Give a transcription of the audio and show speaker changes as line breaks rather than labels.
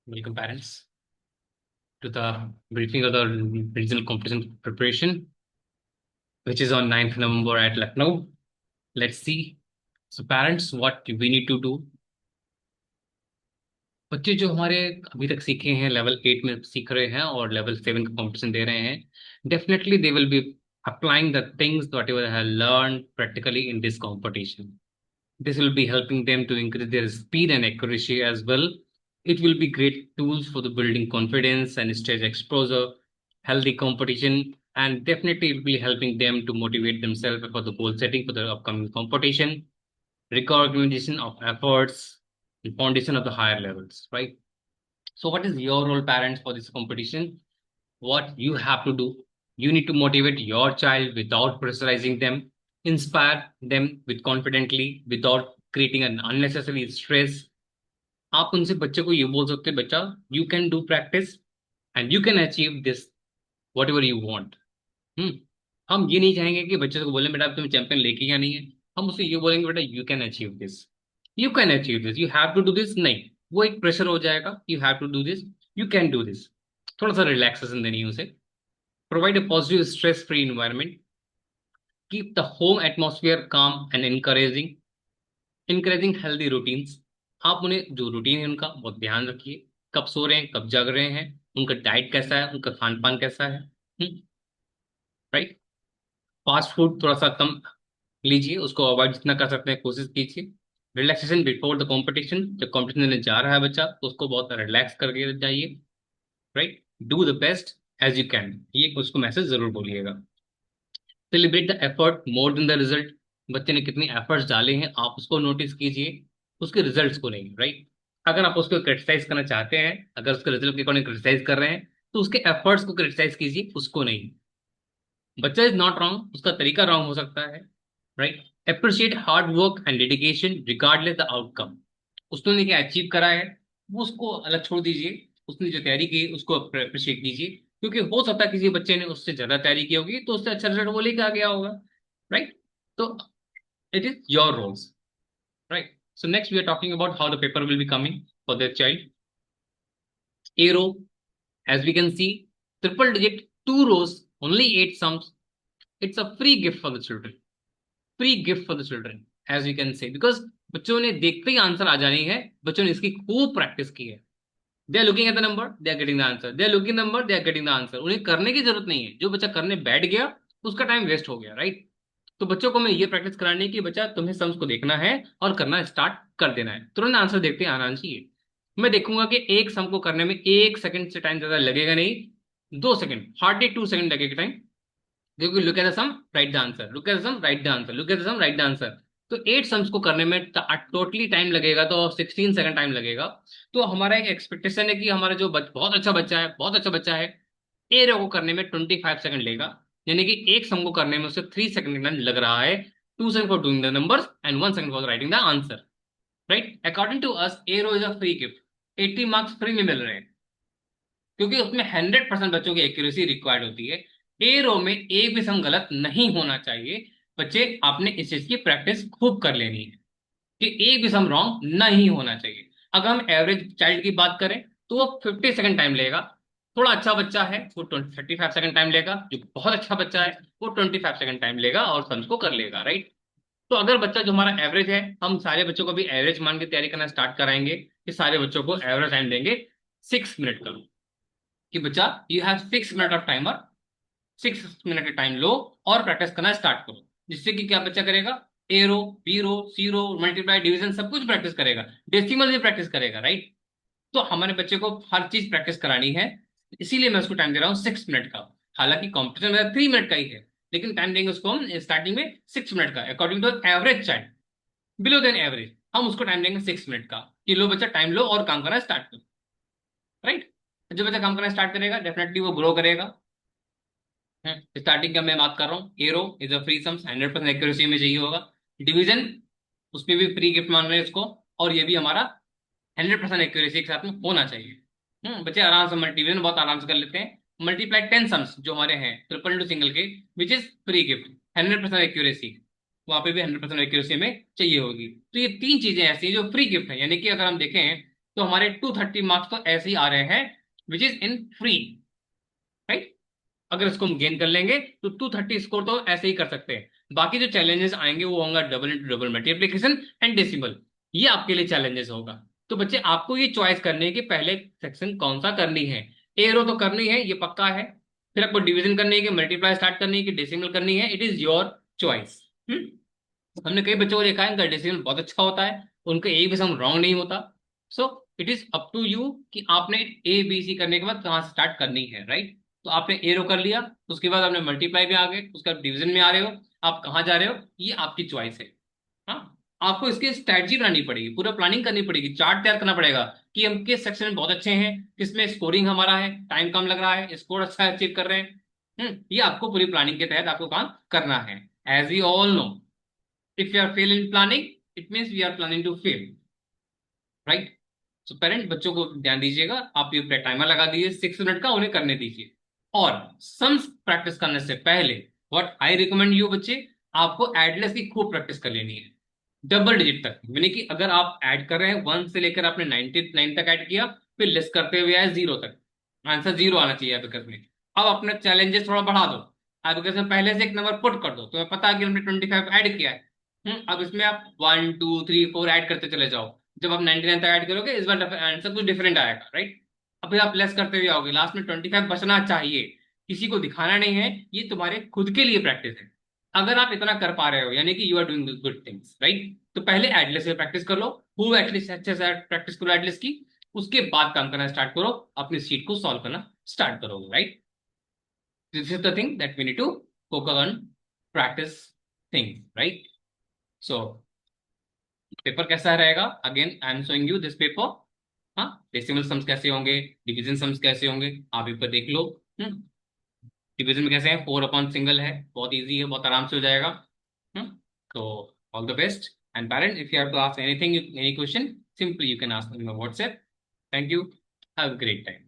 Welcome, parents, to the briefing of the regional competition preparation, which is on 9th November at Lucknow. Let's see. So, parents, what we need to do. बच्चे जो हमारे अभी तक सीखे हैं level 8 में सीख रहे हैं और लेवल 7 का कंपटीशन दे रहे हैं, definitely they will be applying the things what ever have learn practically in this competition. This will be helping them to increase their speed and accuracy as well. It will be great tools for the building confidence and stage exposure, healthy competition, and definitely it will be helping them to motivate themselves for the goal setting for the upcoming competition, recognition of efforts, and foundation of the higher levels, right? So, what is your role, parents, for this competition? What you have to do? You need to motivate your child without pressurizing them, inspire them with confidently without creating an unnecessary stress. आप उनसे बच्चे को ये बोल सकते हैं, बच्चा, you can do practice and you can achieve this what ever you want. हम ये नहीं चाहेंगे कि बच्चे को बोले बेटा अब तुम चैंपियन लेके या नहीं है. हम उससे ये बोलेंगे बेटा you can achieve this, you can achieve this, you have to do this. नहीं, वो एक प्रेशर हो जाएगा. You have to do this, you can do this. थोड़ा सा रिलैक्सेशन देनी है उसे. Provide a positive stress-free environment. Keep the home atmosphere calm and encouraging. Encouraging healthy routines. आप उन्हें जो रूटीन है उनका बहुत ध्यान रखिए. कब सो रहे हैं, कब जग रहे हैं, उनका डाइट कैसा है, उनका खान पान कैसा है. राइट. फास्ट फूड थोड़ा सा कम लीजिए, उसको अवॉइड जितना कर सकते हैं कोशिश कीजिए. Relaxation before the competition. जब कंपटीशन में जा रहा है बच्चा तो उसको बहुत रिलैक्स करके जाइए. Right. Do the best as you can, ये उसको मैसेज जरूर बोलिएगा. Celebrate the effort more than the result. बच्चे ने कितनी एफर्ट्स डाले हैं आप उसको नोटिस कीजिए, उसके रिजल्ट्स को नहीं. राइट. अगर आप उसको क्रिटिसाइज करना चाहते हैं, अगर उसके रिजल्ट के अकॉर्डिंग क्रिटिसाइज कर रहे हैं, तो उसके एफर्ट्स को क्रिटिसाइज कीजिए, उसको नहीं. बच्चा इज नॉट रॉन्ग, उसका तरीका रॉन्ग हो सकता है. Right. Appreciate hard work and dedication regardless the outcome. उसने क्या अचीव करा है वो उसको अलग छोड़ दीजिए. उसने जो तैयारी की उसको अप्रिशिएट कीजिए, क्योंकि हो सकता है किसी बच्चे ने उससे ज्यादा तैयारी की होगी तो उससे अच्छा रिजल्ट वो लेके आ गया होगा. राइट. तो it is your roles, right? So next we are talking about how the paper will be coming for their child. A row, as we can see, triple digit, two rows, only 8 sums. It's a free gift for the children. Free gift for the children, as we can say, because बच्चों ने देखते ही answer आ जानी है. बच्चों ने इसकी खूब practice की है. They are looking at the number, they are getting the answer. They are looking number, they are getting the answer. उन्हें करने की जरूरत नहीं है. जो बच्चा करने बैठ गया उसका टाइम वेस्ट हो गया. राइट. तो बच्चों को मैं ये प्रैक्टिस करानी है कि बच्चा तुम्हें सम्स को देखना है और करना स्टार्ट कर देना है. तुरंत आंसर देखते आना चाहिए. मैं देखूंगा कि एक सम को करने में 1 सेकंड से टाइम ज्यादा लगेगा नहीं, 2 सेकंड, हार्डली 2 सेकंड लगेगा टाइम. क्योंकि look at the sum, right the answer, look at the sum, right the answer, look at the sum, right the answer. तो 8 सम्स को करने में टोटली टाइम लगेगा तो 16 सेकंड टाइम लगेगा. तो हमारा एक एक्सपेक्टेशन है कि हमारा जो बहुत अच्छा बच्चा है, बहुत अच्छा बच्चा है, ए रो को करने में 25 सेकंड लेगा. यानी कि एक सम को करने में उसे 3 सेकंड लग रहा है. 2 second for doing the numbers and 1 second for writing the answer. Right. According to us a row is a free gift. 80 marks free में मिल रहे हैं, क्योंकि उसमें 100% बच्चों की एक्यूरेसी रिक्वायर्ड होती है. ए रो में एक भी सम गलत नहीं होना चाहिए. बच्चे आपने इस चीज की प्रैक्टिस खूब कर लेनी है कि एक भी सम रॉन्ग नहीं होना चाहिए. अगर हम एवरेज चाइल्ड की बात करें तो वो 50 सेकंड टाइम लेगा. थोड़ा अच्छा बच्चा है वो 35 सेकंड टाइम लेगा. जो बहुत अच्छा बच्चा है वो 25 सेकंड टाइम लेगा और सम्स को कर लेगा. राइट. तो अगर बच्चा जो हमारा एवरेज है, हम सारे बच्चों को भी एवरेज मान के तैयारी करना स्टार्ट कराएंगे कि सारे बच्चों को एवरेज टाइम देंगे 6 मिनट का. कि बच्चा you have 6 minute off timer, 6 minute का टाइम लो और प्रैक्टिस करना स्टार्ट करो. जिससे कि क्या बच्चा करेगा, ए रो, बी रो, सी रो, मल्टीप्लाई, डिवीजन सब कुछ प्रैक्टिस करेगा, डेसिमल भी प्रैक्टिस करेगा. राइट. तो हमारे बच्चे को हर चीज प्रैक्टिस करानी है. इसीलिए मैं उसको टाइम दे रहा हूँ 6 मिनट का. हालांकि कॉम्पिटिशन मेरा 3 मिनट का ही है, लेकिन टाइम देंगे उसको हम स्टार्टिंग में 6 मिनट का. According to average child, below than average, हम उसको टाइम देंगे 6 मिनट का. कि लो बच्चा टाइम लो और काम करना स्टार्ट करो. राइट. जो बच्चा काम करना स्टार्ट करेगा डेफिनेटली वो ग्रो करेगा. स्टार्टिंग का मैं बात कर रहा हूँ. Arrow is a free sums, 100% accuracy में चाहिए होगा. डिवीजन, उसमें भी फ्री गिफ्ट मान रहे हैं इसको. और ये भी हमारा 100% एक्यूरेसी के साथ में होना चाहिए. बच्चे आराम से मल्टीप्लाई बहुत आराम से कर लेते हैं. मल्टीप्लाई 10 सम्स जो हमारे हैं ट्रिपल टू सिंगल के, which is free gift, 100% accuracy. वहां पे भी 100% एक्यूरेसी में चाहिए होगी. तो ये तीन चीजें ऐसी हैं जो फ्री गिफ्ट है. यानी कि अगर हम देखें तो हमारे 230 मार्क्स तो ऐसे ही आ रहे हैं, which is in free, right. अगर इसको हम गेन कर लेंगे तो 230 स्कोर तो ऐसे ही कर सकते हैं। बाकी जो चैलेंजेस आएंगे वो होंगे double into double multiplication and decimal, ये आपके लिए चैलेंजेस होगा। तो बच्चे आपको ये चॉइस करनी है कि पहले सेक्शन कौन सा करनी है। एरो तो करनी है, ये पक्का है। फिर आपको डिवीजन करनी है कि मल्टीप्लाई स्टार्ट करनी है कि डेसिमल करनी है, इट इज योर चॉइस। हमने कई बच्चों को देखा है इनका डिसीजन बहुत अच्छा होता है, उनका एक भी सम रॉन्ग नहीं होता। So it is up to you कि आपने ए बी सी करने के बाद कहाँ से स्टार्ट करनी है, राइट। तो आपने एरो कर लिया, उसके बाद आपने मल्टीप्लाई में आ गए, उसके बाद डिवीजन में आ रहे हो, आप कहाँ जा रहे हो ये आपकी चॉइस है। हाँ, आपको इसकी स्ट्रैटेजी बनानी पड़ेगी, पूरा प्लानिंग करनी पड़ेगी, चार्ट तैयार करना पड़ेगा कि हम किस सेक्शन में बहुत अच्छे हैं, किसमें स्कोरिंग हमारा है, टाइम कम लग रहा है, स्कोर अच्छा अचीव कर रहे हैं। ये आपको पूरी प्लानिंग के तहत आपको काम करना है। As you all know, if you are fail in planning, it means we are planning to fail, right? So parent बच्चों को ध्यान दीजिएगा, आप ये टाइमर लगा दीजिए 6 मिनट का, उन्हें करने दीजिए। और सम्स प्रैक्टिस करने से पहले व्हाट आई रिकमेंड यू बच्चे, आपको एडलेस की खूब प्रैक्टिस कर लेनी है, डबल डिजिट तक। यानी कि अगर आप ऐड कर रहे हैं 1 से लेकर आपने 99 तक ऐड किया, फिर लेस करते हुए आए 0 तक, आंसर 0 आना चाहिए एबेकस में। अब अपने चैलेंजेस थोड़ा बढ़ा दो, एबेकस में पहले से एक नंबर पुट कर दो, तुम्हें पता है कि हमने 25 ऐड किया है। अब इसमें आप 1 2 3 4 ऐड करते चले जाओ। जब आप 99 तक ऐड करोगे इस बार आंसर कुछ डिफरेंट आएगा, राइट। अभी आप लेस करते हुए आओगे, लास्ट में 25 बचना चाहिए, किसी को दिखाना नहीं है, ये तुम्हारे खुद के लिए प्रैक्टिस है। अगर आप इतना कर पा रहे हो यानी कि you are doing good things, right. तो पहले एटलस से प्रैक्टिस कर लो, हु एटलीस्ट अच्छे से प्रैक्टिस करो एटलीस्ट की, उसके बाद काम करना स्टार्ट करो, अपनी सीट को सॉल्व करना स्टार्ट करोगे, right. This is the thing that we need to focus on, practice thing, right. So paper कैसा रहेगा, again I am showing you this paper. हाँ, डेसिमल सम्स कैसे होंगे, डिवीजन सम्स कैसे होंगे, आप पेपर देख लो। डिवीजन में कैसे है, 4 अपॉन सिंगल है, बहुत इजी है, बहुत आराम से हो जाएगा। हम्म तो all the best, and parent if you have to ask anything, any question, simply you can ask in WhatsApp. Thank you, have a great time.